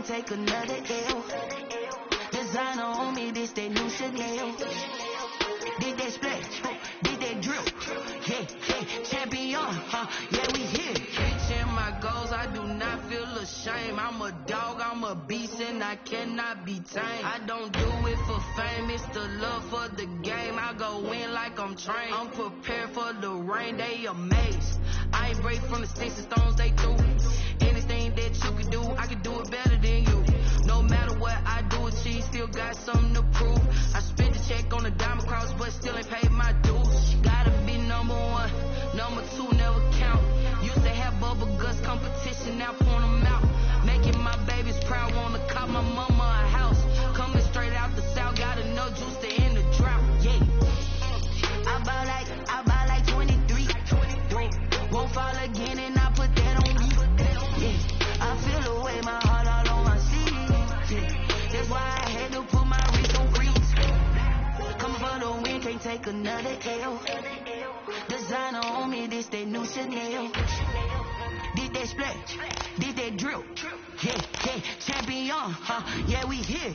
can't take another L. Designer on me, this that new Chanel. Did that splash, did that drill. Yeah, champion, yeah, we here. Reaching my goals, I do not feel ashamed. I'm a dog, I'm a beast, and I cannot be tamed. I don't do it for fame, it's the love for the game. I go in like I'm trained. I'm prepared for the rain, they amazed. I ain't break from the sticks and stones they threw. Anything that you can do, I can do it better than you. No matter what I do, achieve, still got something to prove. I spent the check on the diamond cross, but still ain't paid my dues. Gotta be number one, number two never count. Used to have bubble guts competition, now point them out. Making my babies proud, wanna call my mama a house. Coming straight out the south, got enough juice to end the drought. Yeah, I buy like 23. Won't fall again, and I put that on me. Yeah, I feel the way, my heart all on my sleeve. Yeah, that's why I had to put my wrist on freeze. Coming for the win, can't take another L. Designer on me, this that new Chanel. Did that splash, did that drill. Yeah, champion, yeah, we here.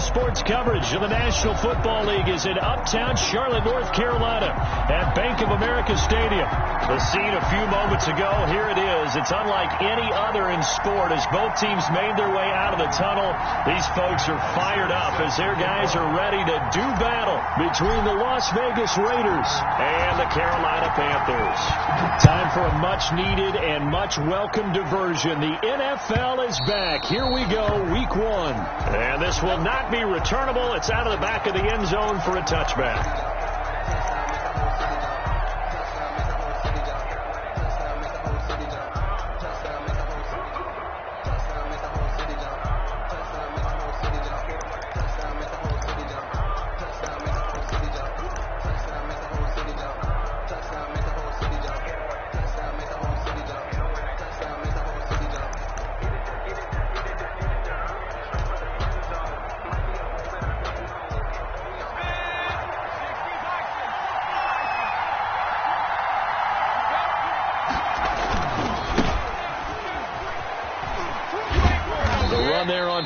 Sports coverage of the National Football League is in uptown Charlotte, North Carolina at Bank of America Stadium. The scene a few moments ago, here it is. It's unlike any other in sport as both teams made their way out of the tunnel. These folks are fired up as their guys are ready to do battle between the Las Vegas Raiders and the Carolina Panthers. Time for a much-needed and much-welcome diversion. The NFL is back. Here we go, Week 1. And this will not be returnable. It's out of the back of the end zone for a touchback.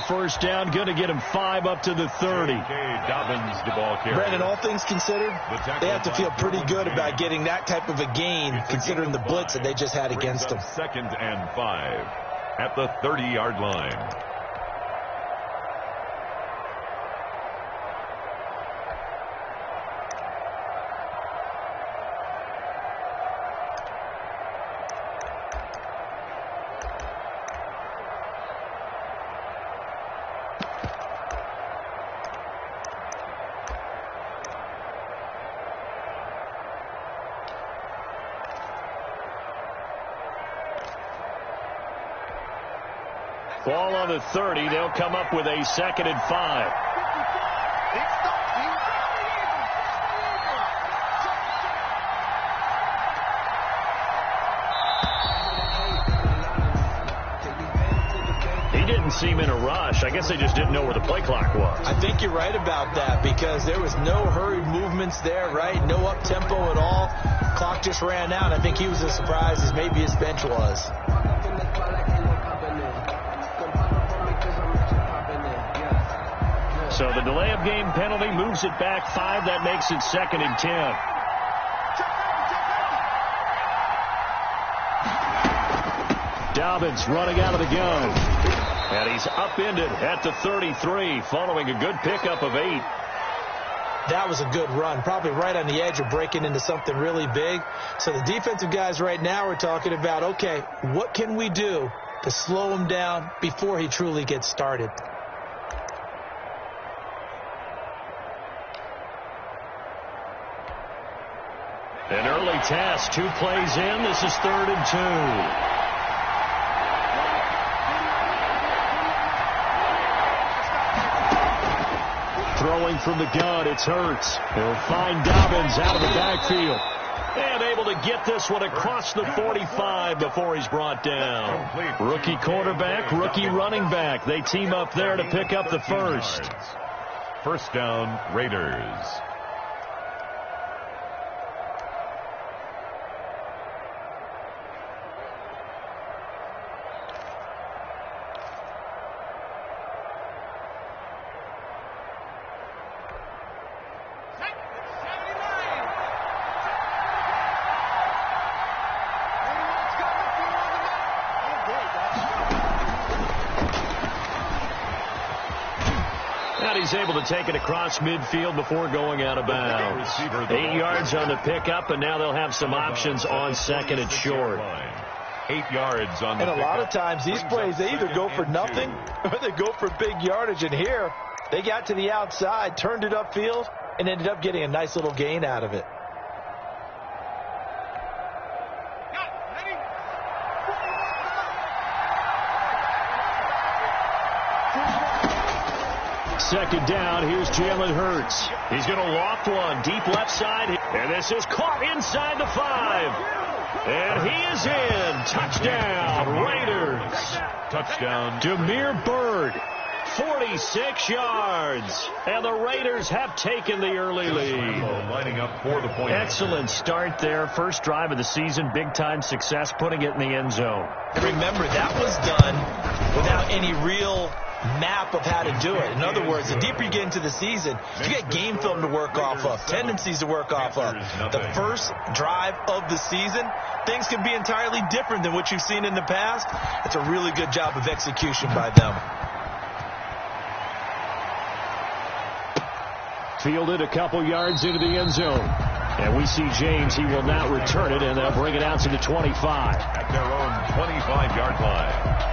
First down, going to get him 5 up to the 30. Dobbins, the ball carrier. Brandon, all things considered, they have to feel pretty good about getting that type of a gain, considering the blitz that they just had against them. 2nd and 5 at the 30-yard line. Ball on the 30. They'll come up with a 2nd and 5. He didn't seem in a rush. I guess they just didn't know where the play clock was. I think you're right about that because there was no hurried movements there, right? No up-tempo at all. Clock just ran out. I think he was as surprised as maybe his bench was. So the delay of game penalty moves it back 5. That makes it 2nd and 10. Dobbins running out of the gun. And he's upended at the 33 following a good pickup of 8. That was a good run, probably right on the edge of breaking into something really big. So the defensive guys right now are talking about, okay, what can we do to slow him down before he truly gets started? An early test, 2 plays in. This is 3rd and 2. Throwing from the gun, it's Hurts. He'll find Dobbins out of the backfield. And able to get this one across the 45 before he's brought down. Rookie quarterback, rookie running back. They team up there to pick up the first. First down, Raiders. He's able to take it across midfield before going out of bounds. 8 yards on the pickup, and now they'll have some options on 2nd and short. 8 yards on the pickup. And a lot of times these plays, they either go for nothing or they go for big yardage. And here, they got to the outside, turned it upfield, and ended up getting a nice little gain out of it. Second down, here's Jalen Hurts. He's going to loft one deep left side. And this is caught inside the 5. And he is in. Touchdown, Raiders. Touchdown. Demir Byrd, 46 yards. And the Raiders have taken the early lead. Lining up for the point. Excellent start there. First drive of the season. Big-time success, putting it in the end zone. And remember, that was done without any real map of how to do it. In other words, the deeper you get into the season, you get game film to work off of, tendencies to work off of. The first drive of the season, things can be entirely different than what you've seen in the past. It's a really good job of execution by them. Fielded a couple yards into the end zone. And we see James, he will not return it, and they'll bring it out to the 25. At their own 25-yard line.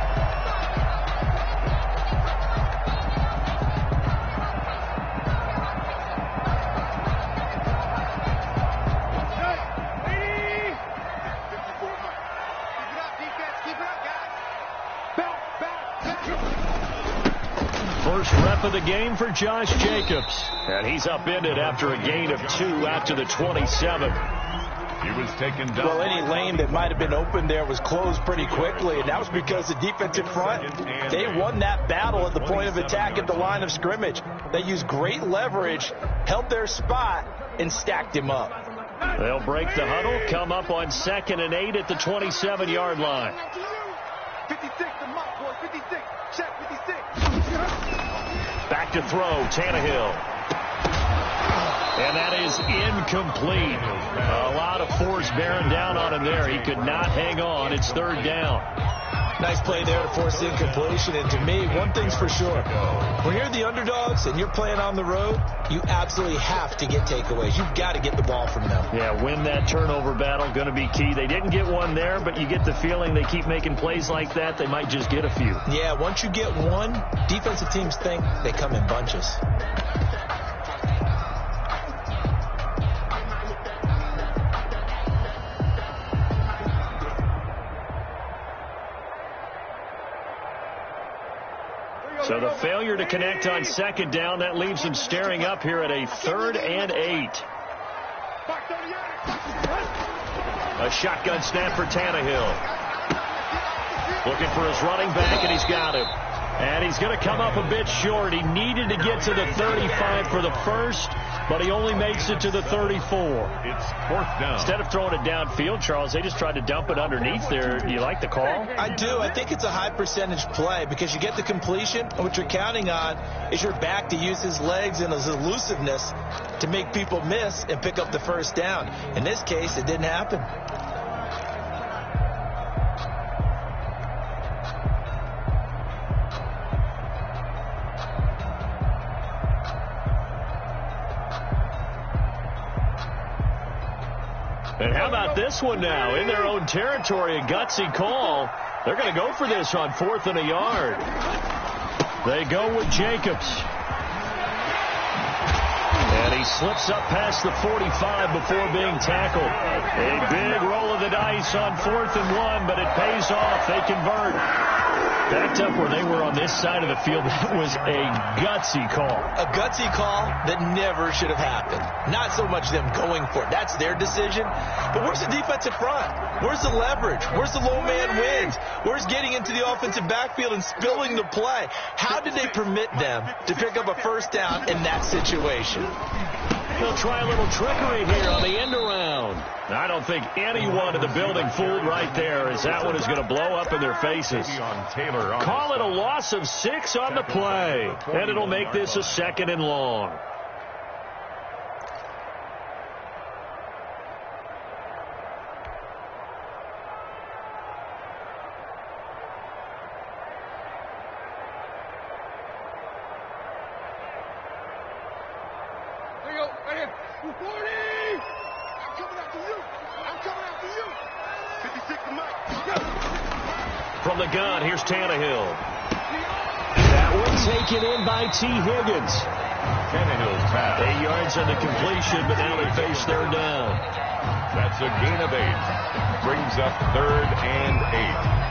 First rep of the game for Josh Jacobs. And he's upended after a gain of 2 out to the 27. He was taken down. Well, any lane that might have been open there was closed pretty quickly, and that was because the defensive front, they won that battle at the point of attack at the line of scrimmage. They used great leverage, held their spot, and stacked him up. They'll break the huddle, come up on 2nd and 8 at the 27-yard line. 56, the mark, boy, 56, check 56. Back to throw, Tannehill. And that is incomplete. A lot of force bearing down on him there. He could not hang on. It's 3rd down. Nice play there to force the incompletion. And to me, one thing's for sure. When you're the underdogs and you're playing on the road, you absolutely have to get takeaways. You've got to get the ball from them. Yeah, win that turnover battle, going to be key. They didn't get one there, but you get the feeling they keep making plays like that, they might just get a few. Yeah, once you get one, defensive teams think they come in bunches. So the failure to connect on 2nd down, that leaves them staring up here at a 3rd and 8. A shotgun snap for Tannehill. Looking for his running back, and he's got him. And he's going to come up a bit short. He needed to get to the 35 for the first, but he only makes it to the 34. It's 4th down. Instead of throwing it downfield, Charles, they just tried to dump it underneath there. Do you like the call? I do. I think it's a high percentage play because you get the completion, and what you're counting on is your back to use his legs and his elusiveness to make people miss and pick up the first down. In this case, it didn't happen. about this one now? In their own territory, a gutsy call. They're going to go for this on 4th and a yard. They go with Jacobs. And he slips up past the 45 before being tackled. A big roll of the dice on 4th and 1, but it pays off. They convert. Backed up where they were on this side of the field, that was a gutsy call. A gutsy call that never should have happened. Not so much them going for it. That's their decision. But where's the defensive front? Where's the leverage? Where's the low man wins? Where's getting into the offensive backfield and spilling the play? How did they permit them to pick up a first down in that situation? They'll try a little trickery here on the end around. I don't think anyone in the building fooled right there, as that one is going to blow up in their faces. Call it a loss of 6 on the play, and it'll make this a 2nd and long. From the gun, here's Tannehill. That one taken in by T. Higgins. Tannehill's pass. 8 yards on the completion, but now they face 3rd down. That's a gain of 8. Brings up 3rd and 8.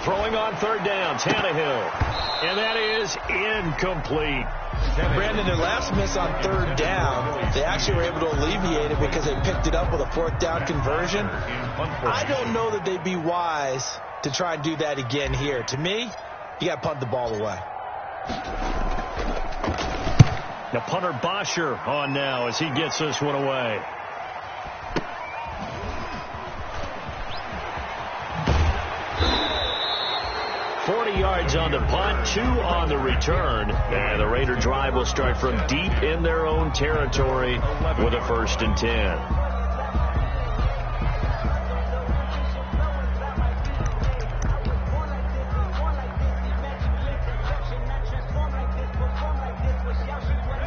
Throwing on 3rd down, Tannehill. And that is incomplete. Brandon, their last miss on 3rd down, they actually were able to alleviate it because they picked it up with a 4th down conversion. I don't know that they'd be wise to try and do that again here. To me, you got to punt the ball away. The punter Bosher on now as he gets this one away. Yards on the punt, 2 on the return, and the Raider drive will start from deep in their own territory with a 1st and 10.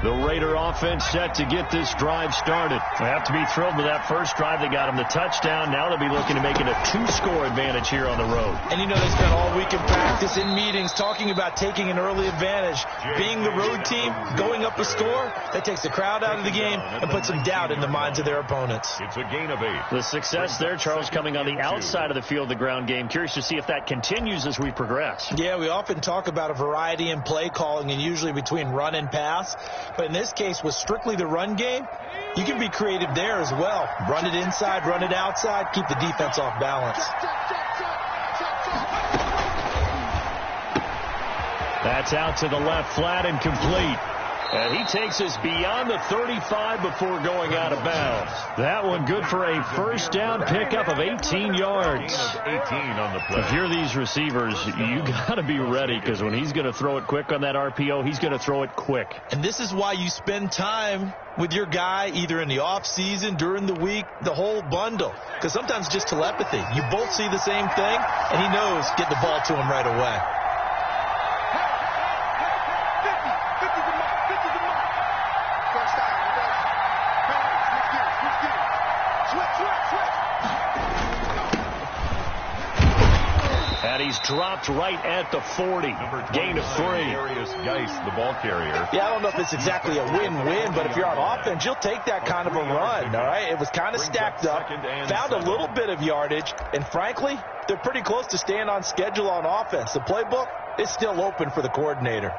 The Raider offense set to get this drive started. They have to be thrilled with that first drive. They got them the touchdown. Now they'll be looking to make it a 2-score advantage here on the road. And you know they spent all week in practice, in meetings, talking about taking an early advantage. Being the road team, going up a score, that takes the crowd out of the game and puts some doubt in the minds of their opponents. It's a gain of 8. The success there, Charles, coming on the outside of the field, the ground game. Curious to see if that continues as we progress. Yeah, we often talk about a variety in play calling and usually between run and pass. But in this case, with strictly the run game, you can be creative there as well. Run it inside, run it outside, keep the defense off balance. That's out to the left, flat and complete. And he takes us beyond the 35 before going out of bounds. That one good for a first down pickup of 18 yards. 18 on the play. If you're these receivers, you got to be ready, because when he's going to throw it quick on that RPO, he's going to throw it quick. And this is why you spend time with your guy either in the off season, during the week, the whole bundle. Because sometimes just telepathy. You both see the same thing, and he knows get the ball to him right away. And he's dropped right at the 40. Gain of 3. Darius Geis, the ball carrier. Yeah, I don't know if it's exactly a win-win, but if you're on offense, you'll take that kind of a run, all right? It was kind of stacked up, found a little bit of yardage, and frankly, they're pretty close to staying on schedule on offense. The playbook is still open for the coordinator.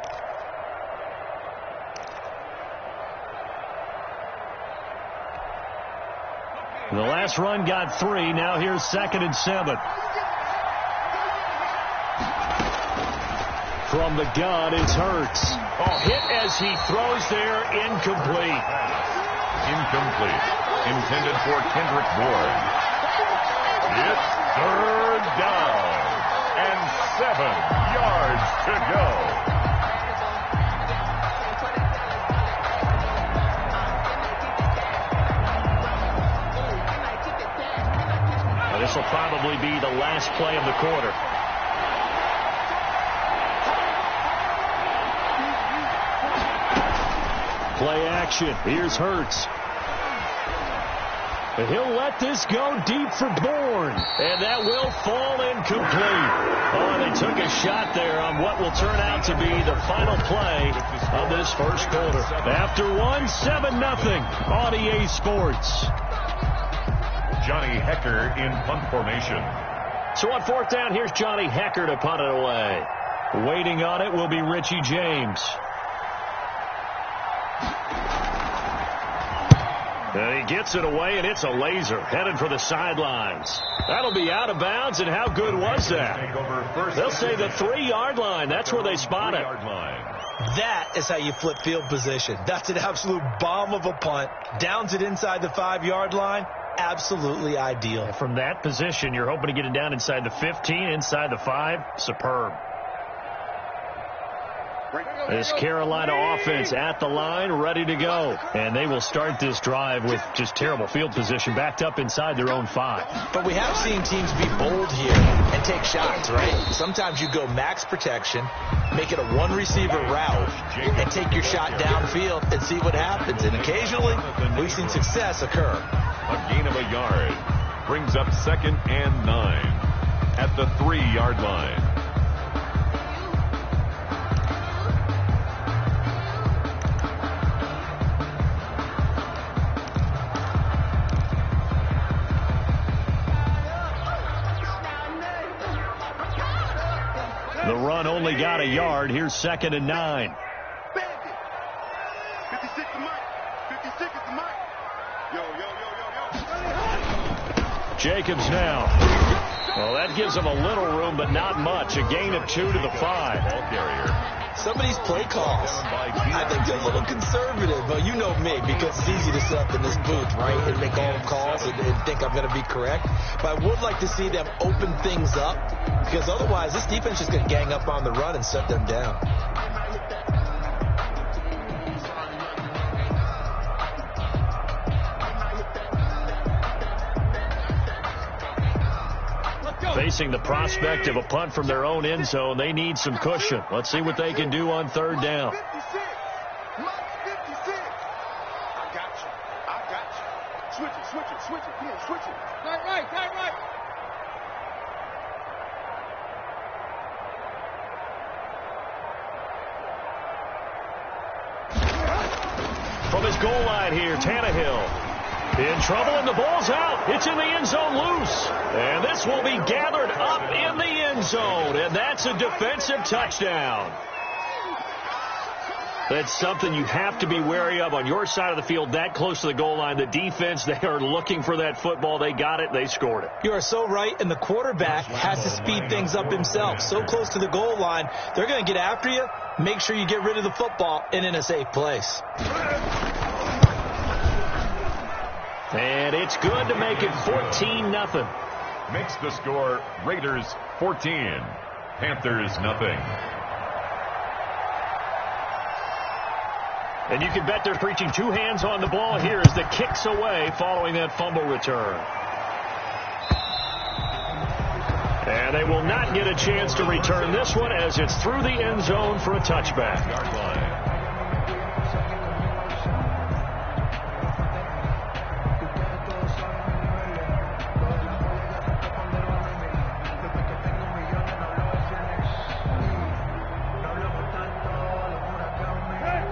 The last run got 3. Now here's 2nd and 7. From the gun, it's Hurts. Oh, hit as he throws there, incomplete. Incomplete. Intended for Kendrick Bourne. It's third down. And 7 yards to go. Now, this will probably be the last play of the quarter. Play action. Here's Hurts. He'll let this go deep for Bourne. And that will fall incomplete. Oh, they took a shot there on what will turn out to be the final play of this first quarter. After one, 7-0 on EA Sports. Johnny Hecker in punt formation. So on fourth down, here's Johnny Hecker to punt it away. Waiting on it will be Richie James. And he gets it away, and it's a laser headed for the sidelines. That'll be out of bounds, and how good was that? They'll say the 3-yard line. That's where they spot it. That is how you flip field position. That's an absolute bomb of a punt. Downs it inside the 5-yard line. Absolutely ideal. From that position, you're hoping to get it down inside the 15, inside the 5. Superb. This Carolina offense at the line, ready to go. And they will start this drive with just terrible field position, backed up inside their own 5. But we have seen teams be bold here and take shots, right? Sometimes you go max protection, make it a one-receiver route, and take your shot downfield and see what happens. And occasionally, we've seen success occur. A gain of a yard brings up 2nd and 9 at the 3-yard line. The run only got a yard. Here's 2nd and 9. 56 to Mike. 56 is the Mike. Yo. Jacobs now. Well, that gives them a little room, but not much. A gain of 2 to the 5. Ball carrier. Some of these play calls, I think they're a little conservative. But you know me, because it's easy to sit up in this booth, right, and make all calls and think I'm going to be correct. But I would like to see them open things up, because otherwise this defense is going to gang up on the run and shut them down. Facing the prospect of a punt from their own end zone, they need some cushion. Let's see what they can do on 3rd down. 56. Mike 56. I got you. Switch it. Come on, switch it. Tight right. From his goal line here, Tannehill. In trouble, and the ball's out. It's in the end zone loose. And this will be gathered up in the end zone. And that's a defensive touchdown. That's something you have to be wary of on your side of the field, that close to the goal line. The defense, they are looking for that football. They got it. They scored it. You are so right, and the quarterback has to speed things up himself. So close to the goal line, they're going to get after you. Make sure you get rid of the football and in a safe place. And it's good to make it 14-0. Makes the score Raiders 14, Panthers nothing. And you can bet they're preaching 2 hands on the ball here as the kicks away following that fumble return. And they will not get a chance to return this one as it's through the end zone for a touchback. Yard line.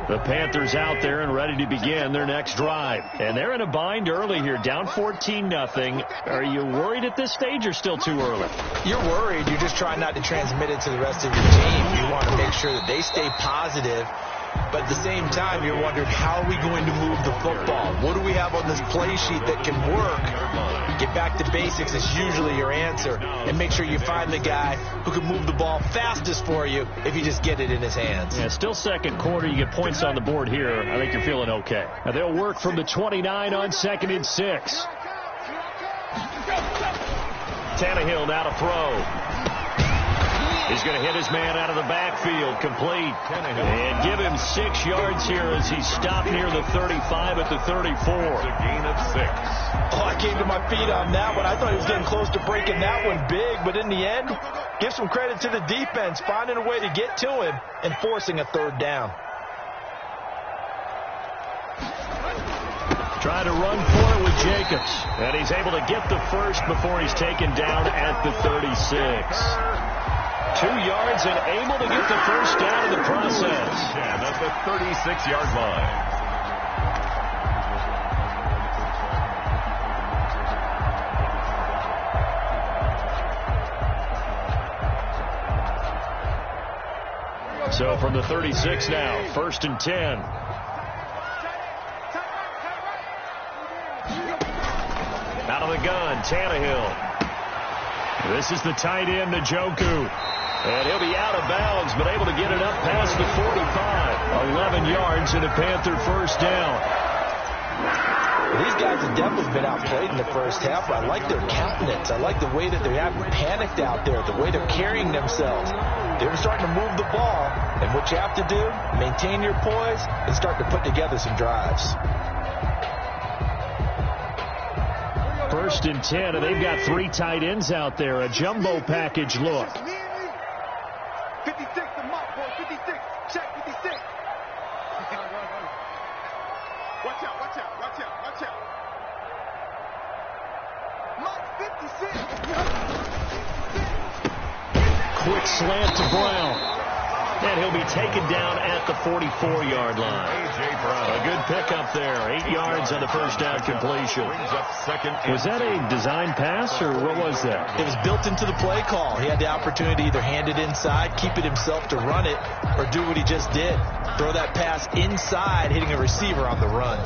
The Panthers out there and ready to begin their next drive. And they're in a bind early here, down 14-0. Are you worried at this stage or still too early? You're worried. You're just trying not to transmit it to the rest of your team. You want to make sure that they stay positive But at the same time, you're wondering, how are we going to move the football? What do we have on this play sheet that can work? Get back to basics is usually your answer. And make sure you find the guy who can move the ball fastest for you if you just get it in his hands. Yeah, still second quarter. You get points on the board here. I think you're feeling okay. Now they'll work from the 29 on 2nd and 6. Tannehill now to throw. He's going to hit his man out of the backfield, complete. And give him 6 yards here as he's stopped near the 35 at the 34. It's a gain of 6. Oh, I came to my feet on that one. I thought he was getting close to breaking that one big, but in the end, give some credit to the defense, finding a way to get to him and forcing a 3rd down. Trying to run for it with Jacobs. And he's able to get the first before he's taken down at the 36. 2 yards and able to get the first down in the process. And at the 36-yard line. So from the 36 now, 1st and 10. Out of the gun, Tannehill. This is the tight end, Njoku. And he'll be out of bounds, but able to get it up past the 45. 11 yards and a Panther first down. These guys have definitely been outplayed in the first half. I like their countenance. I like the way that they haven't panicked out there, the way they're carrying themselves. They're starting to move the ball, and what you have to do, maintain your poise and start to put together some drives. 1st and 10, and they've got 3 tight ends out there. A jumbo package look. 56, the mark, boy. 56. Check 56. Watch out, watch out, watch out, watch out. Mark 56. Quick slant to Brown. And he'll be taken down at the 44-yard line. A.J. Brown. A good pickup there. 8 yards on the first down completion. Brings up 2nd and Was that a design pass, or what was that? It was built into the play call. He had the opportunity to either hand it inside, keep it himself to run it, or do what he just did. Throw that pass inside, hitting a receiver on the run.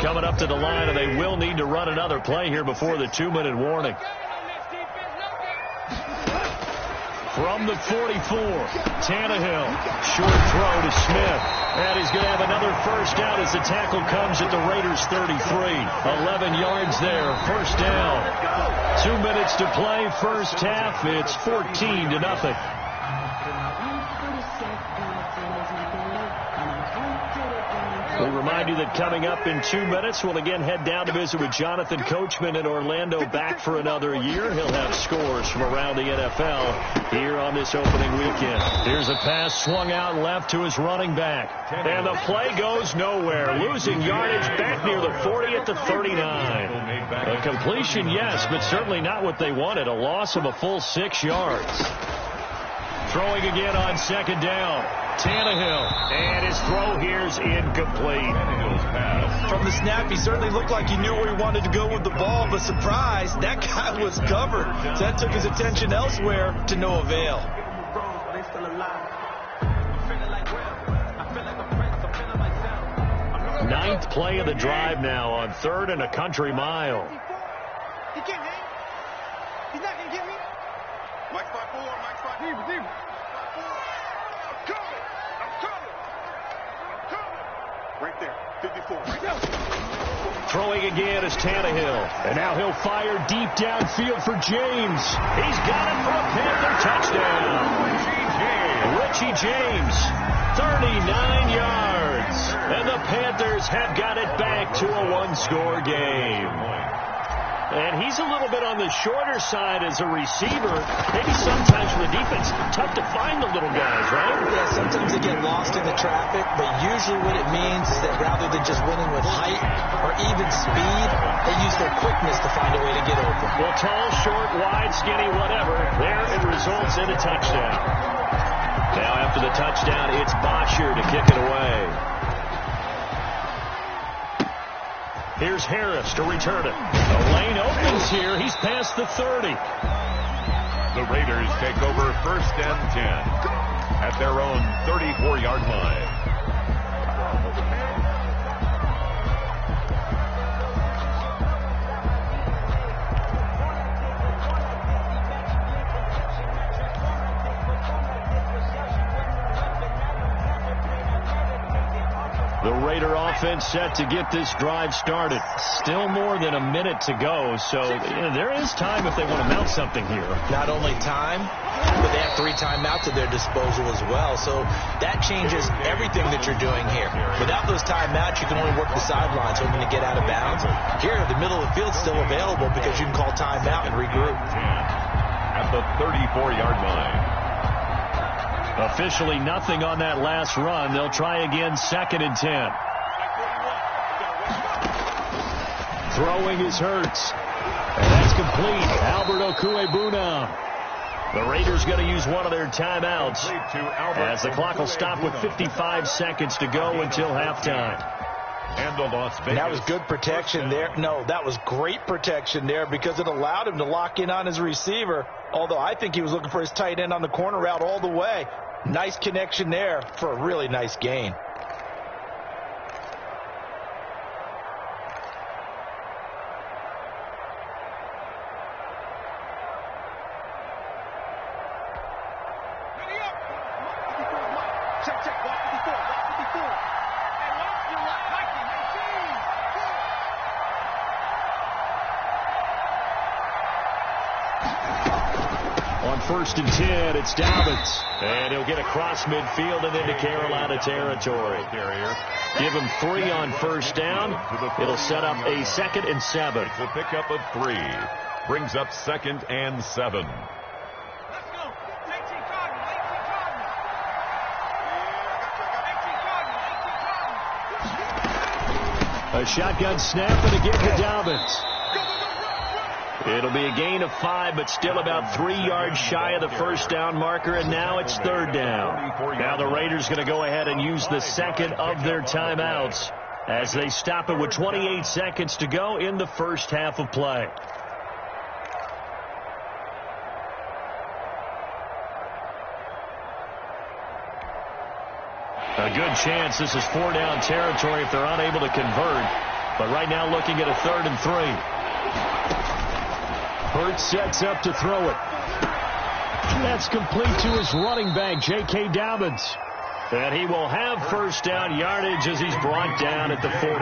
Coming up to the line, and they will need to run another play here before the 2-minute warning. From the 44, Tannehill. Short throw to Smith. And he's going to have another first down as the tackle comes at the Raiders' 33. 11 yards there, first down. 2 minutes to play, first half. It's 14-0. We'll remind you that coming up in 2 minutes, we'll again head down to visit with Jonathan Coachman in Orlando, back for another year. He'll have scores from around the NFL here on this opening weekend. Here's a pass swung out left to his running back. And the play goes nowhere. Losing yardage back near the 40 at the 39. A completion, yes, but certainly not what they wanted. A loss of a full 6 yards. Throwing again on 2nd down. Tannehill, and his throw here's incomplete. From the snap, he certainly looked like he knew where he wanted to go with the ball, but surprise, that guy was covered. So that took his attention elsewhere to no avail. 9th play of the drive now on 3rd and a country mile. He can't hang. He's not going to get me. Mike spot 4, Mike spot receiver. Right there, 54, right there. Throwing again is Tannehill. And now he'll fire deep downfield for James. He's got it for a Panther touchdown. Richie James, 39 yards. And the Panthers have got it back to a 1-score game. And he's a little bit on the shorter side as a receiver. Maybe sometimes for the defense, tough to find the little guys, right? Yeah, sometimes they get lost in the traffic, but usually what it means is that rather than just winning with height or even speed, they use their quickness to find a way to get open. Well, tall, short, wide, skinny, whatever, there it results in a touchdown. Now after the touchdown, it's Bosher to kick it away. Here's Harris to return it. The lane opens here. He's past the 30. The Raiders take over 1st and 10 at their own 34-yard line. The Raider offense set to get this drive started. Still more than a minute to go, so there is time if they want to mount something here. Not only time, but they have 3 timeouts at their disposal as well. So that changes everything that you're doing here. Without those timeouts, you can only work the sidelines, hoping to get out of bounds. Here, the middle of the field's still available because you can call timeout and regroup. At the 34-yard line. Officially nothing on that last run. They'll try again 2nd and 10. Throwing is Hurts. And that's complete. Albert Okwuegbunam. The Raiders going to use one of their timeouts as the clock will stop with 55 seconds to go until halftime. And the Las Vegas. That was good protection there. No, that was great protection there because it allowed him to lock in on his receiver. Although I think he was looking for his tight end on the corner route all the way. Nice connection there for a really nice gain. On 1st and 10, it's Dobbins. And he'll get across midfield and into Carolina territory. Give him 3 on 1st down. It'll set up a 2nd and 7. The pickup of 3 brings up 2nd and 7. A shotgun snap and again to Dobbins. It'll be a gain of 5, but still about 3 yards shy of the 1st down marker, and now it's 3rd down. Now the Raiders going to go ahead and use the 2nd of their timeouts as they stop it with 28 seconds to go in the 1st half of play. A good chance this is 4-down territory if they're unable to convert, but right now looking at a 3rd and 3. Hurts sets up to throw it. That's complete to his running back, J.K. Dobbins. And he will have 1st down yardage as he's brought down at the 41.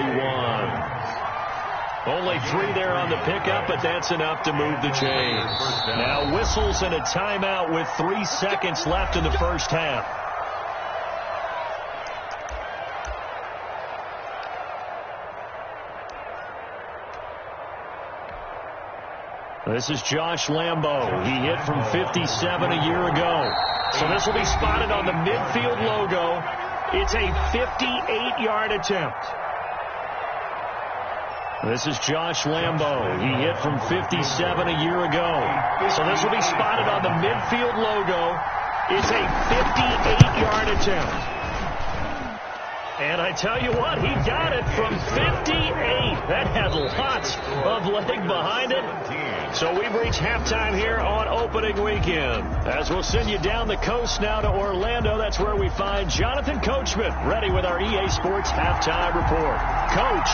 Only 3 there on the pickup, but that's enough to move the chains. Now whistles and a timeout with 3 seconds left in the 1st half. This is Josh Lambo. He hit from 57 a year ago. So this will be spotted on the midfield logo. It's a 58-yard attempt. This is Josh Lambo. He hit from 57 a year ago. So this will be spotted on the midfield logo. It's a 58-yard attempt. And I tell you what, he got it from 58. That had lots of leg behind it. So we've reached halftime here on opening weekend. As we'll send you down the coast now to Orlando, that's where we find Jonathan Coachman ready with our EA Sports halftime report. Coach,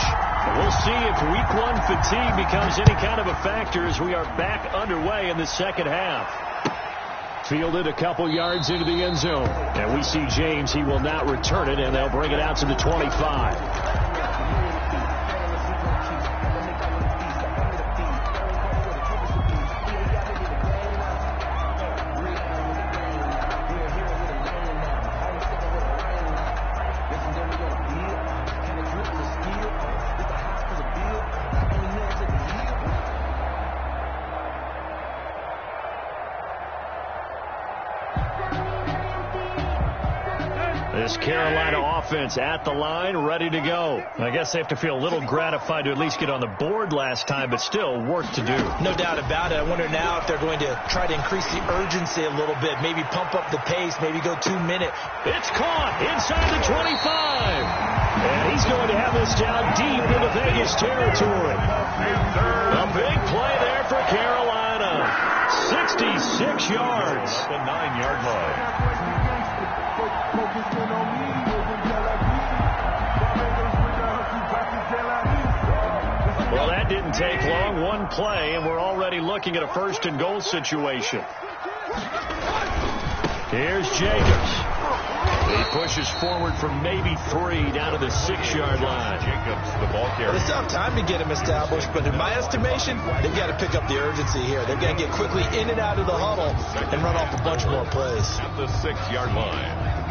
we'll see if week 1 fatigue becomes any kind of a factor as we are back underway in the 2nd half. Fielded a couple yards into the end zone. And we see James. He will not return it, and they'll bring it out to the 25. This Carolina offense at the line, ready to go. I guess they have to feel a little gratified to at least get on the board last time, but still work to do. No doubt about it. I wonder now if they're going to try to increase the urgency a little bit, maybe pump up the pace, maybe go 2 minutes. It's caught inside the 25. And he's going to have this down deep in the Vegas Panthers territory. A big play there for Carolina. 66 yards. The 9-yard line. Well, that didn't take long. One play, and we're already looking at a first-and-goal situation. Here's Jacobs. He pushes forward from maybe 3 down to the 6-yard line. Jacobs, the ball carrier. Well, they still have time to get him established, but in my estimation, they've got to pick up the urgency here. They've got to get quickly in and out of the huddle and run off a bunch more plays. At the 6-yard line.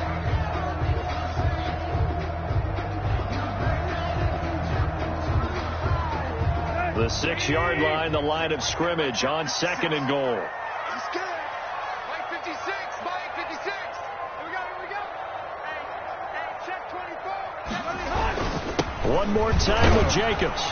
The 6-yard line, the line of scrimmage on 2nd and goal. He's scared. Mike 56. Mike 56. Here we go. Hey, check 24. One more time with Jacobs.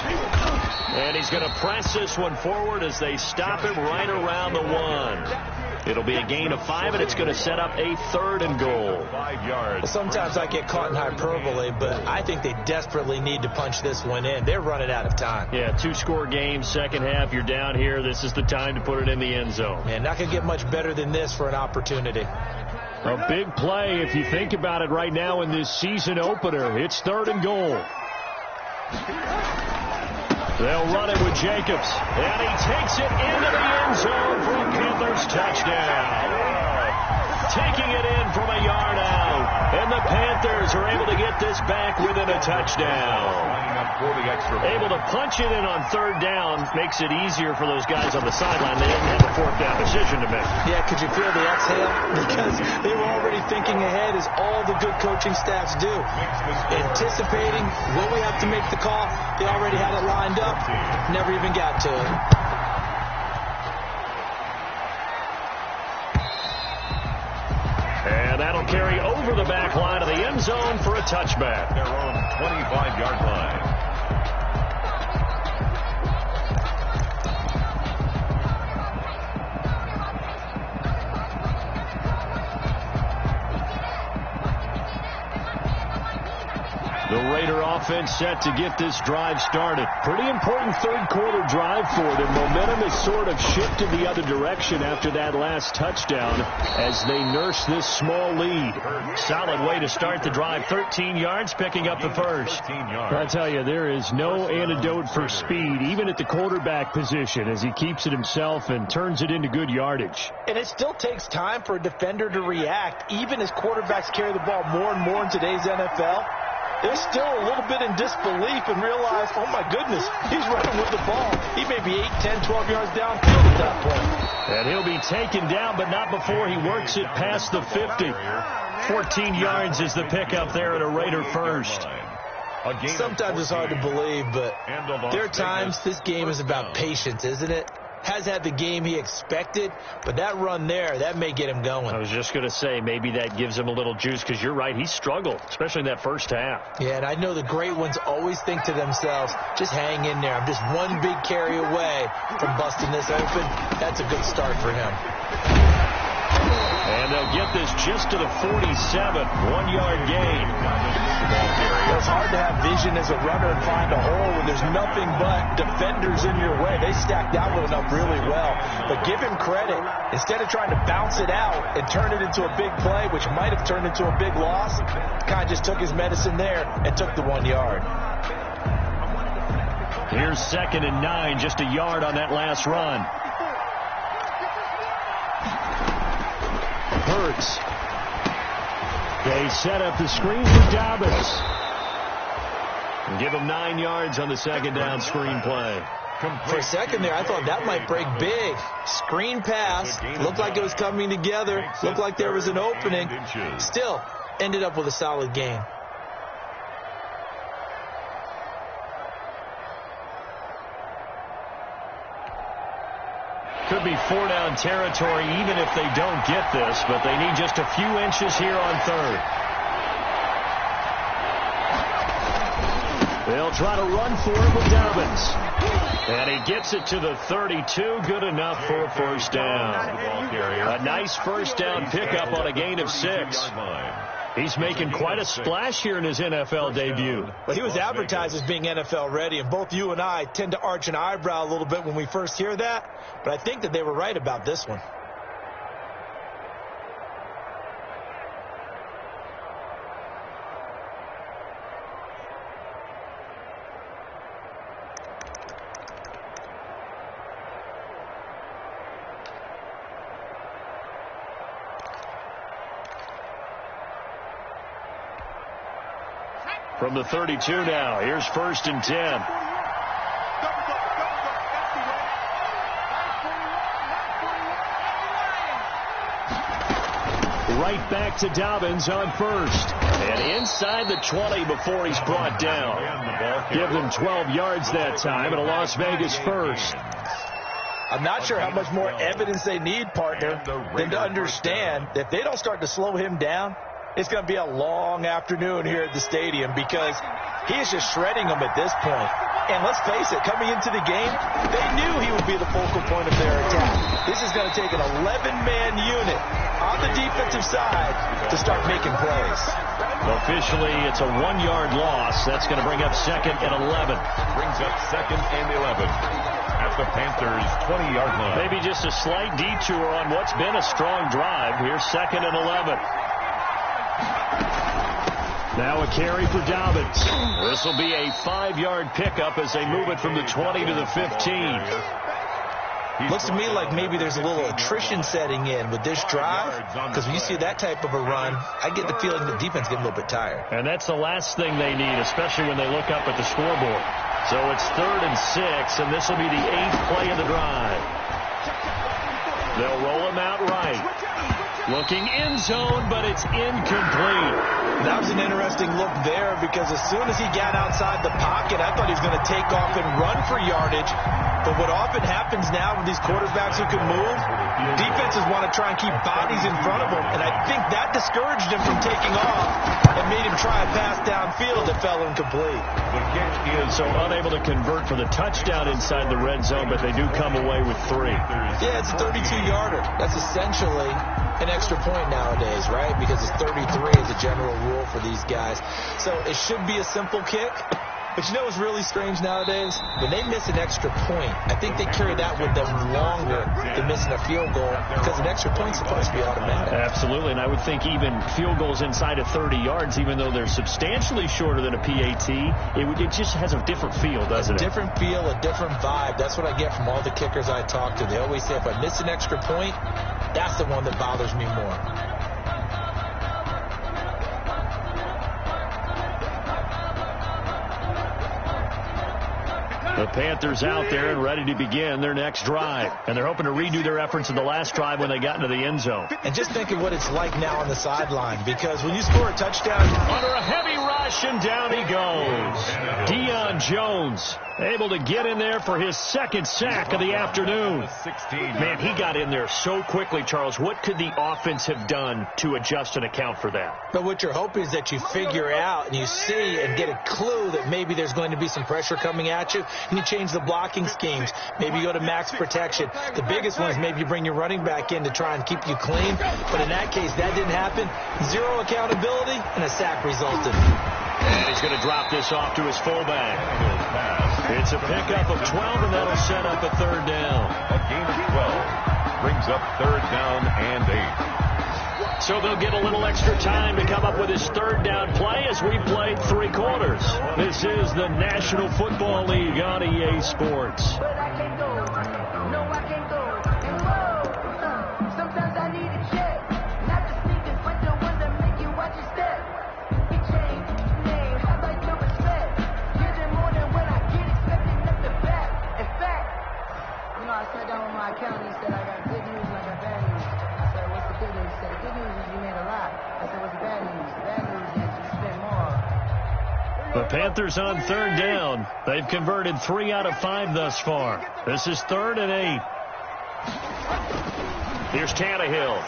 And he's going to press this one forward as they stop him right around the 1. It'll be a gain of 5, and it's going to set up a 3rd and goal. 5 yards. Well, sometimes I get caught in hyperbole, but I think they desperately need to punch this one in. They're running out of time. Yeah, 2-score game, second half. You're down here. This is the time to put it in the end zone. Man, not going to get much better than this for an opportunity. A big play, if you think about it right now in this season opener. It's 3rd and goal. They'll run it with Jacobs. And he takes it into the end zone for a Panthers touchdown. Taking it in from a yard out. And the Panthers are able to get this back within a touchdown. Able to punch it in on 3rd down. Makes it easier for those guys on the sideline. They didn't have a 4th down decision to make. Yeah, could you feel the exhale? Because they were already thinking ahead, as all the good coaching staffs do. Anticipating when we have to make the call. They already had it lined up. Never even got to it. And that'll carry over the back line of the end zone for a touchback. Their own 25-yard line. The Raider offense set to get this drive started. Pretty important 3rd quarter drive for them. Momentum has sort of shifted the other direction after that last touchdown as they nurse this small lead. Solid way to start the drive. 13 yards, picking up the first. I tell you, there is no antidote for speed, even at the quarterback position, as he keeps it himself and turns it into good yardage. And it still takes time for a defender to react, even as quarterbacks carry the ball more and more in today's NFL. They're still a little bit in disbelief and realize, oh, my goodness, he's running with the ball. He may be 8, 10, 12 yards downfield at that point. And he'll be taken down, but not before he works it past the 50. 14 yards is the pickup there at a Raider first. Sometimes it's hard to believe, but there are times this game is about patience, isn't it? Has had the game he expected, but that run there, that may get him going. I was just going to say, maybe that gives him a little juice, because you're right, he struggled, especially in that first half. Yeah, and I know the great ones always think to themselves, just hang in there. I'm just one big carry away from busting this open. That's a good start for him. And they'll get this just to the 47, 1-yard gain. It's hard to have vision as a runner and find a hole when there's nothing but defenders in your way. They stacked that one up really well. But give him credit. Instead of trying to bounce it out and turn it into a big play, which might have turned into a big loss, kind of just took his medicine there and took the 1 yard. Here's 2nd and 9, just a yard on that last run. Hurts. They set up the screen for Dobbins. And give him 9 yards on the 2nd down screen play. For a second there, I thought that might break big. Screen pass. Looked like it was coming together. Looked like there was an opening. Still, ended up with a solid gain. Could be 4-down territory even if they don't get this, but they need just a few inches here on 3rd. They'll try to run for it with Dobbins. And he gets it to the 32. Good enough for a first down. A nice first down pickup on a gain of 6. He's making quite a splash here in his NFL debut. Well, he was advertised as being NFL ready, and both you and I tend to arch an eyebrow a little bit when we first hear that, but I think that they were right about this one. From the 32 now, here's 1st and 10. Right back to Dobbins on first. And inside the 20 before he's brought down. Give them 12 yards that time and a Las Vegas first. I'm not sure how much more evidence they need, partner, than to understand that if they don't start to slow him down, it's going to be a long afternoon here at the stadium because he is just shredding them at this point. And let's face it, coming into the game, they knew he would be the focal point of their attack. This is going to take an 11-man unit on the defensive side to start making plays. Officially, it's a 1-yard loss. That's going to bring up 2nd and 11. Brings up 2nd and 11 at the Panthers' 20-yard line. Maybe just a slight detour on what's been a strong drive. Here's 2nd and 11. Now a carry for Dobbins. This will be a 5-yard pickup as they move it from the 20 to the 15. Looks to me like maybe there's a little attrition setting in with this drive, because when you see that type of a run, I get the feeling the defense getting a little bit tired. And that's the last thing they need, especially when they look up at the scoreboard. So it's 3rd and 6, and this will be the 8th play of the drive. They'll roll him out right. Looking end zone, but it's incomplete. That was an interesting look there because as soon as he got outside the pocket, I thought he was going to take off and run for yardage. But what often happens now with these quarterbacks who can move, defenses want to try and keep bodies in front of them. And I think that discouraged him from taking off and made him try a pass downfield that fell incomplete. So unable to convert for the touchdown inside the red zone, but they do come away with 3. Yeah, it's a 32-yarder. That's essentially an extra point nowadays, right? Because it's 33 is a general rule for these guys. So it should be a simple kick. But you know what's really strange nowadays? When they miss an extra point, I think they carry that with them longer than missing a field goal because an extra point's supposed to be automatic. Absolutely, and I would think even field goals inside of 30 yards, even though they're substantially shorter than a PAT, it just has a different feel, doesn't it? A different feel, a different vibe. That's what I get from all the kickers I talk to. They always say if I miss an extra point, that's the one that bothers me more. The Panthers out there and ready to begin their next drive. And they're hoping to redo their efforts in the last drive when they got into the end zone. And just think of what it's like now on the sideline, because when you score a touchdown, under a heavy rush, and down he goes. Deion Jones able to get in there for his 2nd sack of the afternoon. Man, he got in there so quickly, Charles. What could the offense have done to adjust and account for that? But what you're hoping is that you figure out and you see and get a clue that maybe there's going to be some pressure coming at you, and you change the blocking schemes. Maybe you go to max protection. The biggest one is maybe you bring your running back in to try and keep you clean. But in that case, that didn't happen. 0 accountability, and a sack resulted. And he's going to drop this off to his fullback. It's a pickup of 12, and that'll set up a 3rd down. A gain of 12 brings up 3rd down and 8. So they'll get a little extra time to come up with his 3rd down play as we played 3 quarters. This is the National Football League on EA Sports. The Panthers on 3rd down. They've converted 3 out of 5 thus far. This is 3rd and 8. Here's Tannehill.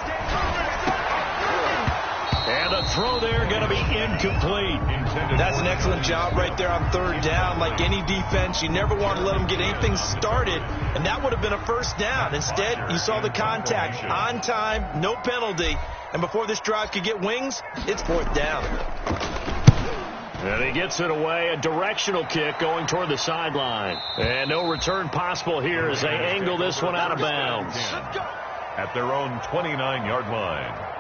And a throw there going to be incomplete. That's an excellent job right there on 3rd down. Like any defense, you never want to let them get anything started, and that would have been a 1st down. Instead, you saw the contact on time, no penalty, And before this drive could get wings, it's 4th down. And he gets it away, a directional kick going toward the sideline. And no return possible here as they angle this one out of bounds. At their own 29-yard line.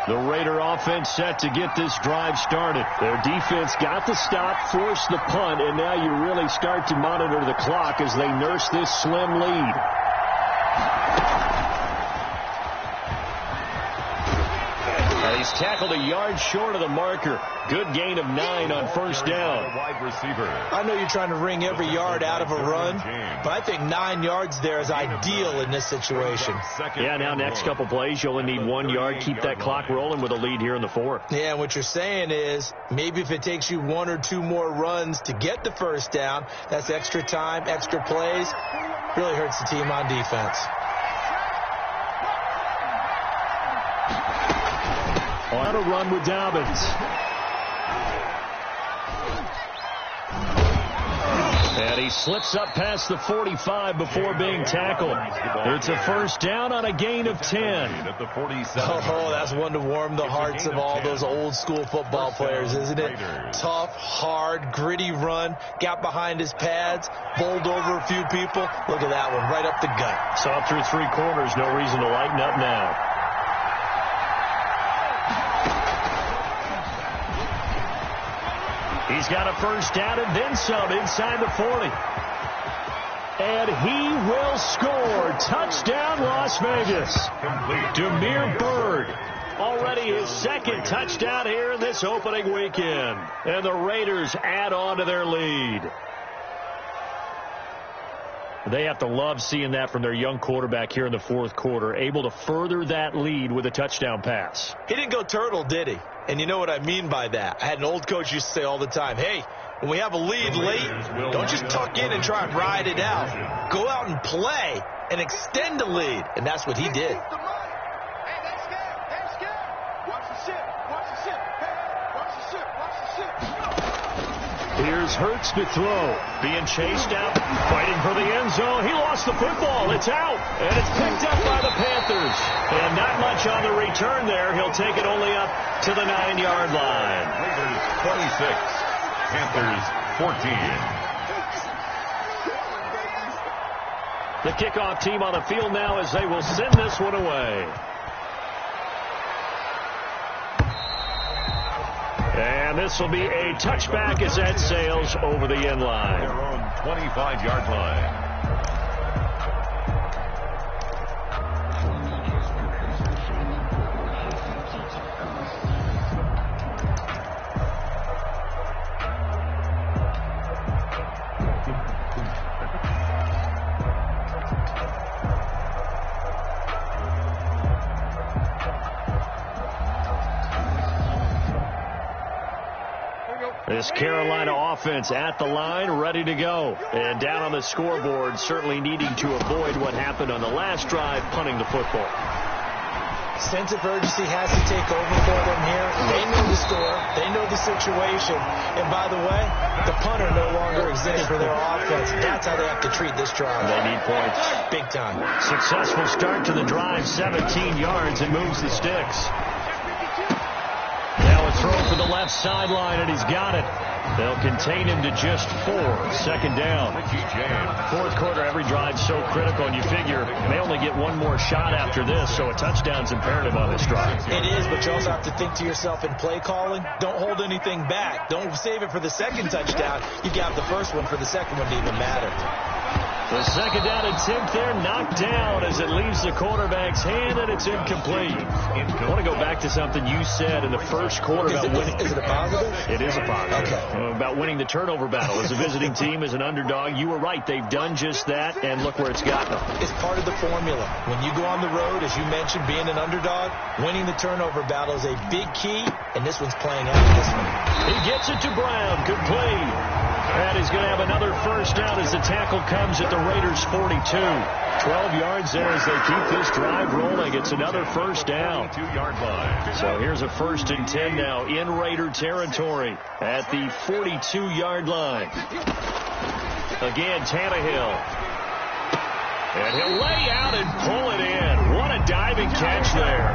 The Raider offense set to get this drive started. Their defense got the stop, forced the punt, and now you really start to monitor the clock as they nurse this slim lead. And he's tackled a yard short of the marker. Good gain of 9 on first down. Wide receiver. I know you're trying to wring every yard out of a run, but I think 9 yards there is ideal in this situation. Yeah, now next couple plays, you only need 1 yard. Keep that clock rolling with a lead here in the 4th. Yeah, and what you're saying is maybe if it takes you 1 or 2 more runs to get the first down, that's extra time, extra plays. Really hurts the team on defense. On a run with Dobbins. And he slips up past the 45 before being tackled. It's a first down on a gain of 10. Oh, that's one to warm the hearts of all those old school football players, isn't it? Tough, hard, gritty run. Got behind his pads, bowled over a few people. Look at that one, right up the gut. Saw through 3 quarters, no reason to lighten up now. He's got a first down and then some inside the 40. And he will score. Touchdown, Las Vegas. Demir Bird. Already his 2nd touchdown here in this opening weekend. And the Raiders add on to their lead. They have to love seeing that from their young quarterback here in the 4th quarter, able to further that lead with a touchdown pass. He didn't go turtle, did he? And you know what I mean by that. I had an old coach used to say all the time, hey, when we have a lead late, don't just tuck in and try and ride it out. Go out and play and extend the lead. And that's what he did. Here's Hurts to throw. Being chased out, fighting for the end zone. He lost the football. It's out. And it's picked up by the Panthers. And not much on the return there. He'll take it only up to the 9-yard line. Raiders 26. Panthers 14. The kickoff team on the field now as they will send this one away. And this will be a touchback as that sails over the end line. Their own 25-yard line. This Carolina offense at the line, ready to go. And down on the scoreboard, certainly needing to avoid what happened on the last drive, punting the football. Sense of urgency has to take over for them here. They know the score. They know the situation. And by the way, the punter no longer exists for their offense. That's how they have to treat this drive. They need points. Big time. Successful start to the drive, 17 yards, and moves the sticks. Now a throw for the left sideline, and he's got it. They'll contain him to just 4. Second down. 4th quarter, every drive so critical, and you figure they only get one more shot after this, so a touchdown's imperative on this drive. It is, but you also have to think to yourself in play calling, don't hold anything back. Don't save it for the second touchdown. You got the first one for the second one to even matter. The second down attempt there knocked down as it leaves the quarterback's hand, and it's incomplete. I want to go back to something you said in the first quarter about winning. Is it a positive? It is a positive. Okay. About winning the turnover battle. As a visiting team, as an underdog, you were right. They've done just that, and look where it's gotten them. It's part of the formula. When you go on the road, as you mentioned, being an underdog, winning the turnover battle is a big key, and this one's playing out in this one. He gets it to Brown. Good play. And he's going to have another first down as the tackle comes at the Raiders' 42. 12 yards there as they keep this drive rolling. It's another first down. 2-yard line. So here's a 1st and 10 now in Raider territory at the 42-yard line. Again, Tannehill. And he'll lay out and pull it in. What a diving catch there.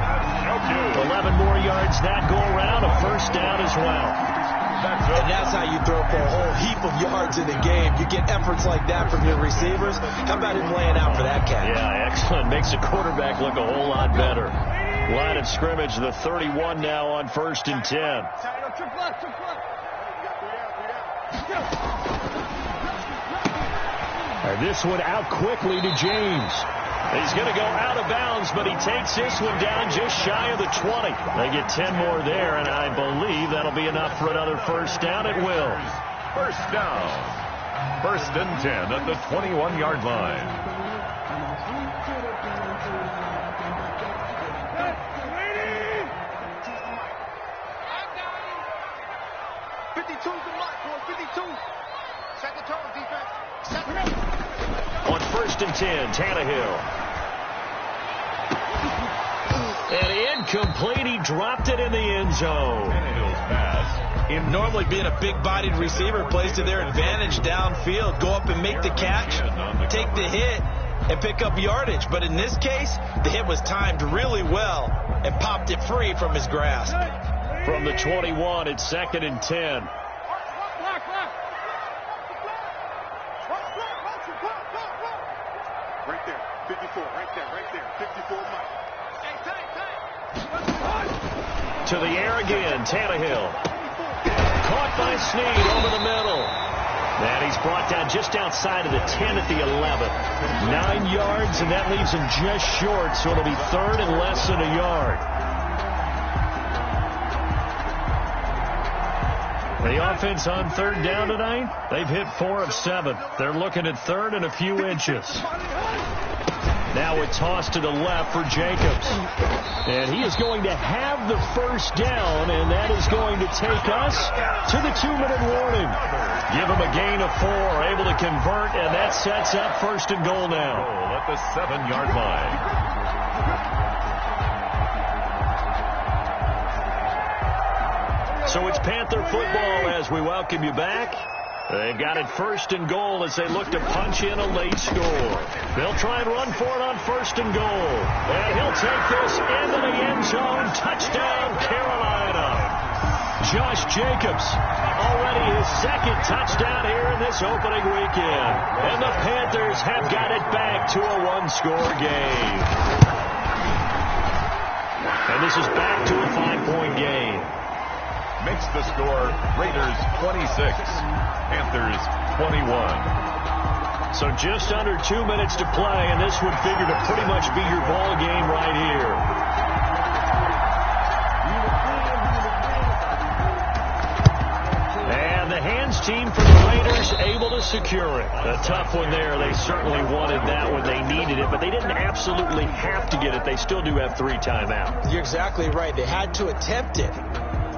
11 more yards that go around. A first down as well. And that's how you throw for a whole heap of yards in the game. You get efforts like that from your receivers. How about him laying out for that catch? Yeah, excellent. Makes the quarterback look a whole lot better. Line of scrimmage, the 31 now on 1st and 10. And this one out quickly to James. He's going to go out of bounds, but he takes this one down just shy of the 20. They get 10 more there, and I believe that'll be enough for another first down. It will. First down. 1st and 10 at the 21-yard line. On 1st and 10, Tannehill. And incomplete. He dropped it in the end zone. Tannehill's pass. Normally being a big-bodied receiver plays to their advantage downfield. Go up and make the catch, take the hit, and pick up yardage. But in this case, the hit was timed really well and popped it free from his grasp. From the 21, it's 2nd and 10. Right there, 54, right there, 54 Mike. To the air again, Tannehill. Caught by Snead over the middle. And he's brought down just outside of the 10 at the 11. 9 yards, and that leaves him just short, so it'll be 3rd and less than a yard. The offense on 3rd down tonight, they've hit 4 of 7. They're looking at 3rd and a few inches. Now a toss to the left for Jacobs. And he is going to have the first down, and that is going to take us to the 2-minute warning. Give him a gain of 4, able to convert, and that sets up 1st and goal now. At the 7-yard line. So it's Panther football as we welcome you back. They've got it 1st and goal as they look to punch in a late score. They'll try and run for it on 1st and goal. And he'll take this into the end zone. Touchdown, Carolina. Josh Jacobs, already his 2nd touchdown here in this opening weekend. And the Panthers have got it back to a 1-score game. And this is back to a 5-point game. Makes the score Raiders 26, Panthers 21. So just under 2 minutes to play, and this would figure to pretty much be your ball game right here. And the hands team for the Raiders able to secure it. A tough one there. They certainly wanted that when they needed it, but they didn't absolutely have to get it. They still do have 3 timeouts. You're exactly right. They had to attempt it.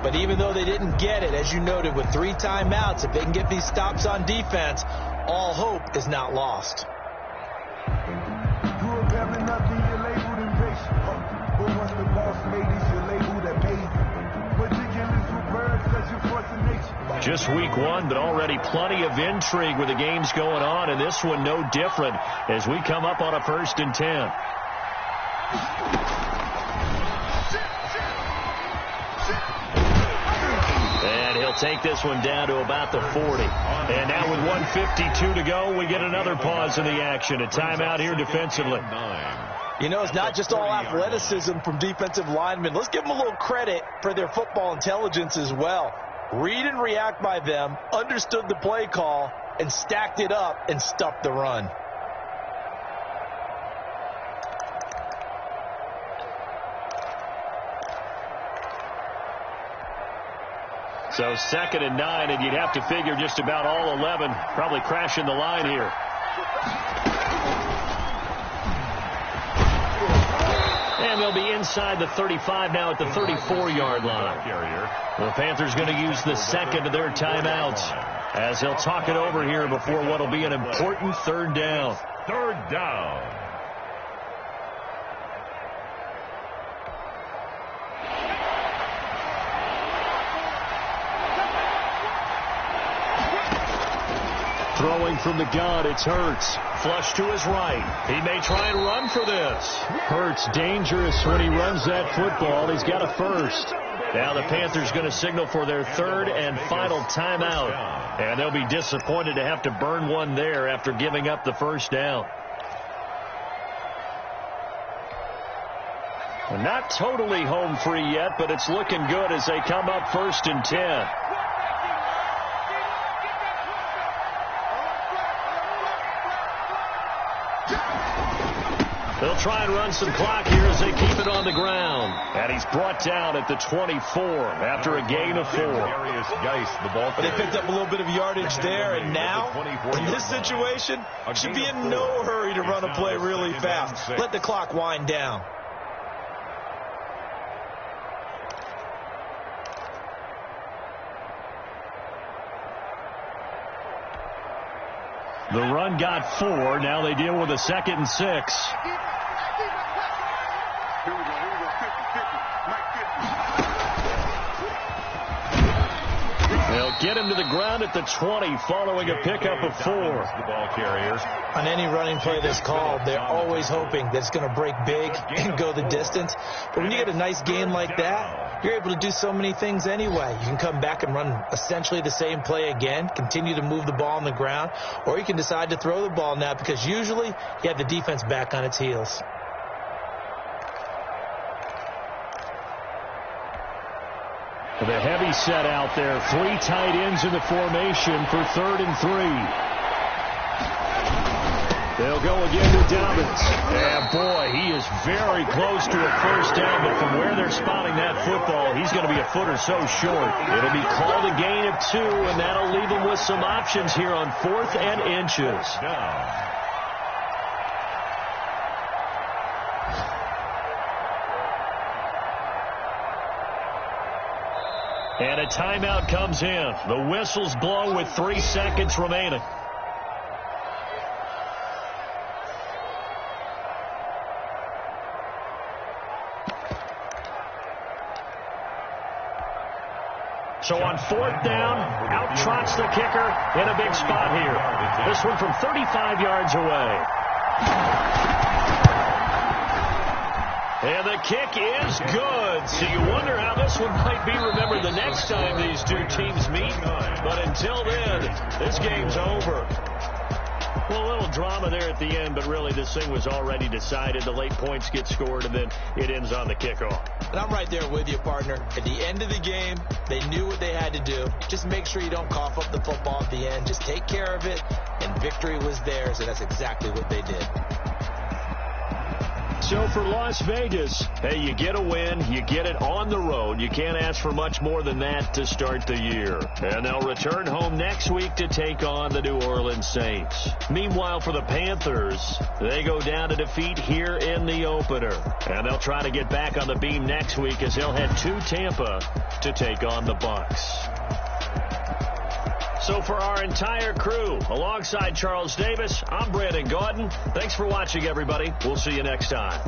But even though they didn't get it, as you noted, with 3 timeouts, if they can get these stops on defense, all hope is not lost. Just week 1, but already plenty of intrigue with the games going on, and this one no different as we come up on a 1st and 10. And he'll take this one down to about the 40. And now with 1:52 to go, we get another pause in the action. A timeout here defensively. You know, it's not just all athleticism from defensive linemen. Let's give them a little credit for their football intelligence as well. Read and react by them, understood the play call, and stacked it up and stuffed the run. So 2nd and 9, and you'd have to figure just about all 11 probably crashing the line here. And they'll be inside the 35 now at the 34-yard line. The Panthers going to use the 2nd of their timeouts. as they'll talk it over here before what will be an important third down. Third down. Throwing from the gun, it's Hurts. Flush to his right. He may try and run for this. Hurts dangerous when he runs that football. He's got a first. Now the Panthers going to signal for their third and final timeout. And they'll be disappointed to have to burn one there after giving up the first down. Well, not totally home free yet, but it's looking good as they come up 1st and 10. They'll try and run some clock here as they keep it on the ground. And he's brought down at the 24 after a gain of 4. But they picked up a little bit of yardage there, and now, in this situation, should be in no hurry to run a play really fast. Let the clock wind down. The run got 4. Now they deal with a 2nd and 6. They'll get him to the ground at the 20 following a pickup of 4. The ball carriers. On any running play that's called, they're always hoping that it's going to break big and go the distance. But when you get a nice gain like that, you're able to do so many things anyway. You can come back and run essentially the same play again, continue to move the ball on the ground, or you can decide to throw the ball now because usually you have the defense back on its heels. The heavy set out there. 3 tight ends in the formation for 3rd and 3. They'll go again to Dobbins. And boy, he is very close to a first down, but from where they're spotting that football, he's going to be a foot or so short. It'll be called a gain of 2, and that'll leave him with some options here on 4th and inches. And a timeout comes in. The whistles blow with 3 seconds remaining. So on 4th down, out trots the kicker in a big spot here. This one from 35 yards away. And the kick is good. So you wonder how this one might be remembered the next time these two teams meet. But until then, this game's over. Well, a little drama there at the end, but really this thing was already decided. The late points get scored, and then it ends on the kickoff. And I'm right there with you, partner. At the end of the game, they knew what they had to do. Just make sure you don't cough up the football at the end. Just take care of it, and victory was theirs, and that's exactly what they did. So for Las Vegas, hey, you get a win, you get it on the road. You can't ask for much more than that to start the year. And they'll return home next week to take on the New Orleans Saints. Meanwhile, for the Panthers, they go down to defeat here in the opener. And they'll try to get back on the beam next week as they'll head to Tampa to take on the Bucs. So for our entire crew, alongside Charles Davis, I'm Brandon Gaudin. Thanks for watching, everybody. We'll see you next time.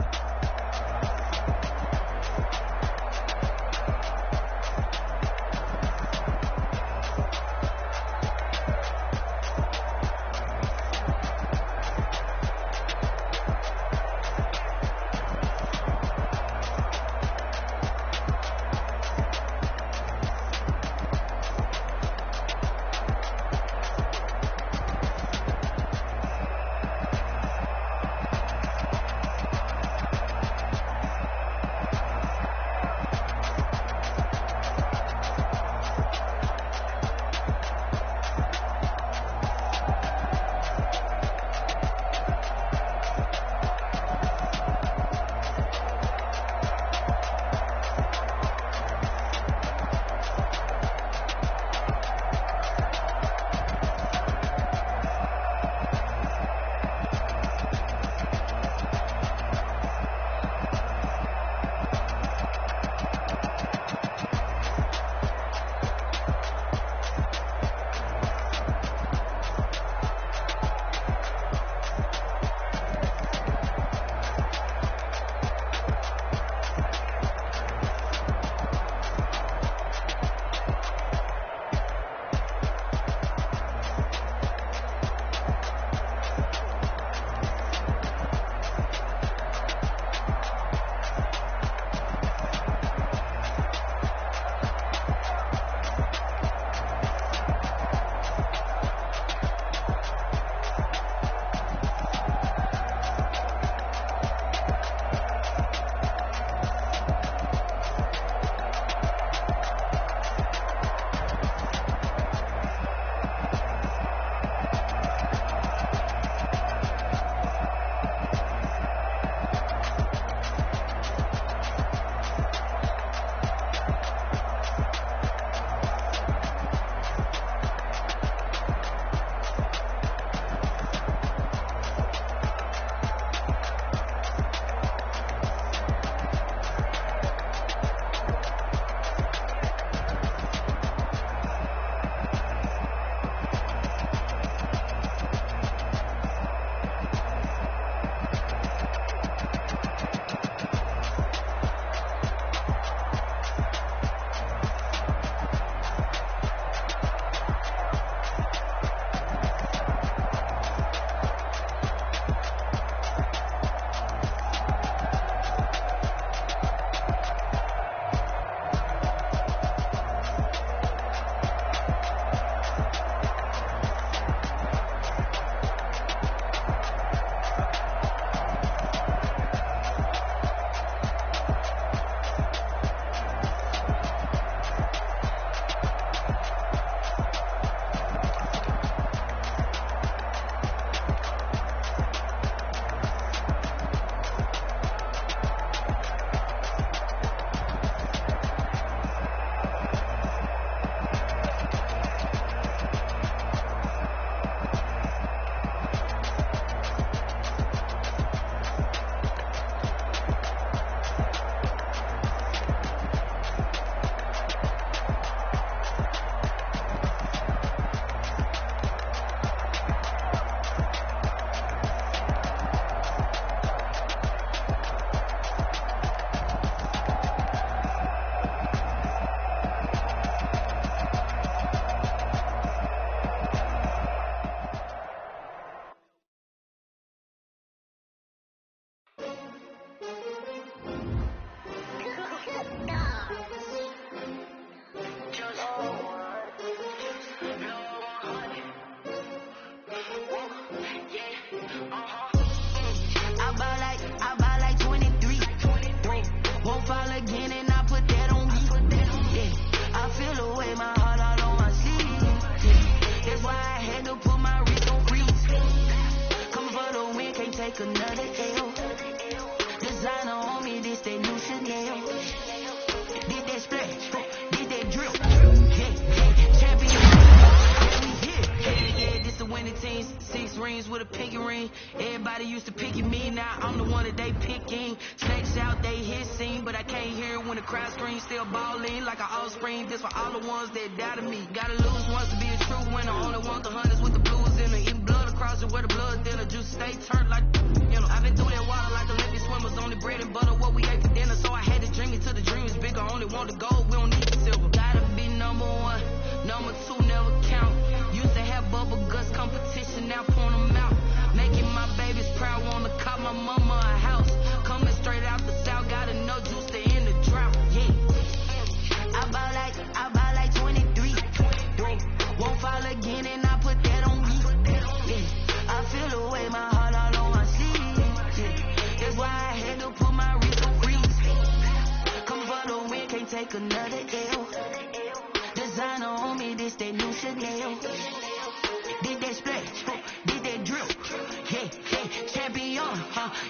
ballin'. Everybody used to pick at me, now I'm the one that they picking. Snakes out, they hit scene, but I can't hear when the crowd screams. Still ballin' like an offspring. This for all the ones that doubted me. Gotta lose once to be a true winner. Only want the hunters with the blues in her. Eating blood across it where the blood thinner. Juice stay turned like, you know. I've been through that water like Olympic swimmers. Only bread and butter, what we ate for dinner. So I had to dream it till the dream is bigger. Only want the gold, we don't need the silver. Gotta be number one, number two never count. Used to have bubble guts competition, now point them out. Making my babies proud, wanna cop my mama a house. Coming straight out the south, gotta know juice to end the drought. Yeah, I buy like 23. Won't fall again, and I put that on me. Yeah, I feel the way my heart all on my sleeve. Yeah, that's why I had to put my wrist on freeze. Come for the win, can't take another L. Designer on me, this that new Chanel. Did that splash, did that drill. Yeah, champion,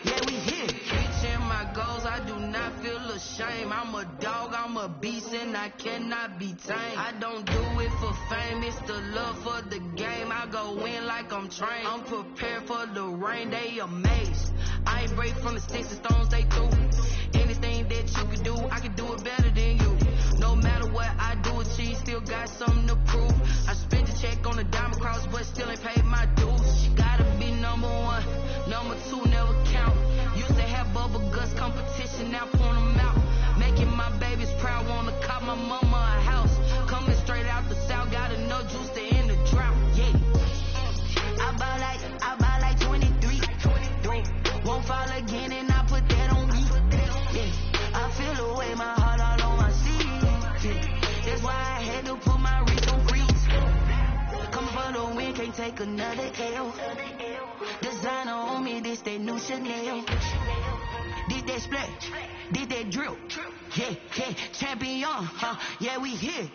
yeah, we here. Reaching my goals, I do not feel ashamed. I'm a dog, I'm a beast, and I cannot be tamed. I don't do it for fame, it's the love for the game. I go in like I'm trained. I'm prepared for the rain, they amazed. I ain't break from the sticks and stones they threw. Anything that you can do, I can do it better than you. No matter what I do, achieve, still got something to prove. I spent the check on the diamond cross, but still ain't paid my dues. Gotta be number one, number two never count. Used to have bubble guts competition, now point them out. Making my babies proud, wanna cop my mama a house. Coming straight out the south, gotta know juice to end the drought. Yeah, I buy like 23. Won't fall again, and I put that on me. Yeah, I feel the way my heart all on my sleeve. Yeah, that's why I had to put my wrist on freeze. Coming for the win, can't take another L. Designer on me, this that new Chanel. Did that splash, did that drill. Yeah, champion, yeah, we here.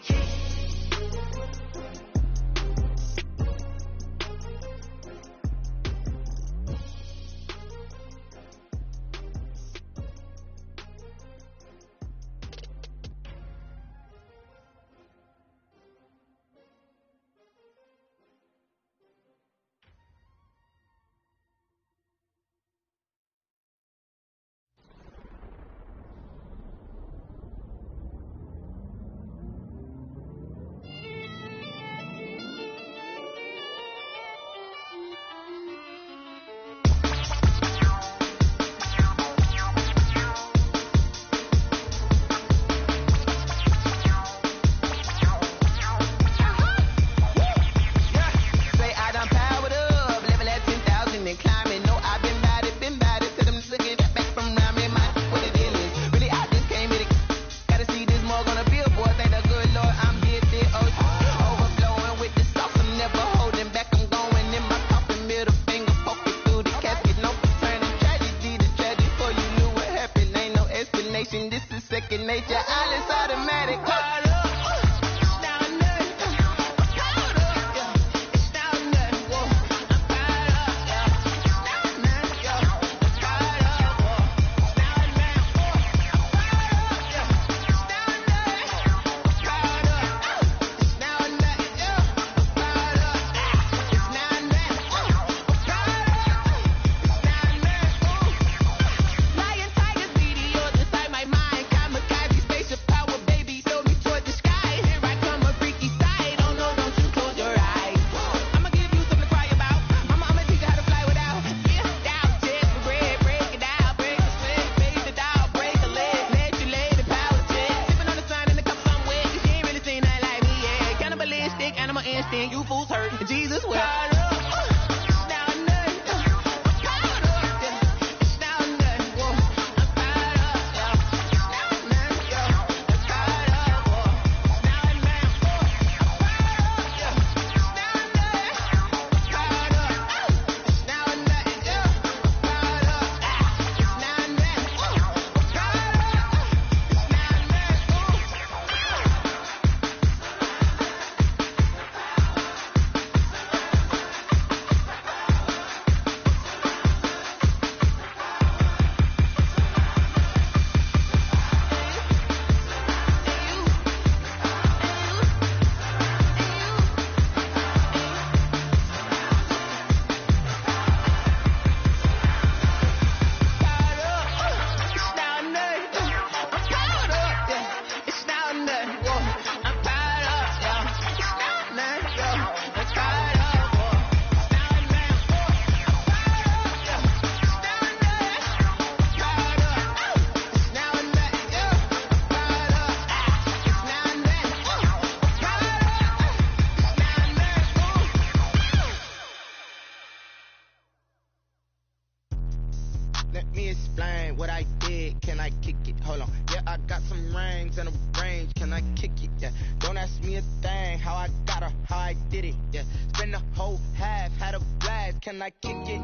what I did, can I kick it? Hold on, yeah, I got some rings and a range, can I kick it? Yeah, don't ask me a thing, how I got her, how I did it. Yeah, spend the whole half, had a blast, can I kick it?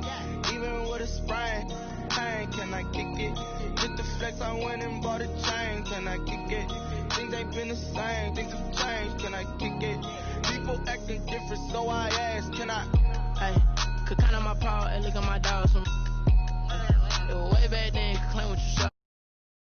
Even with a sprain, pain, can I kick it? Just the flex, I went and bought a chain, can I kick it? Things ain't been the same, things have changed, can I kick it? People acting different, so I ask, can I? Hey, could count on my paw and look at my dogs from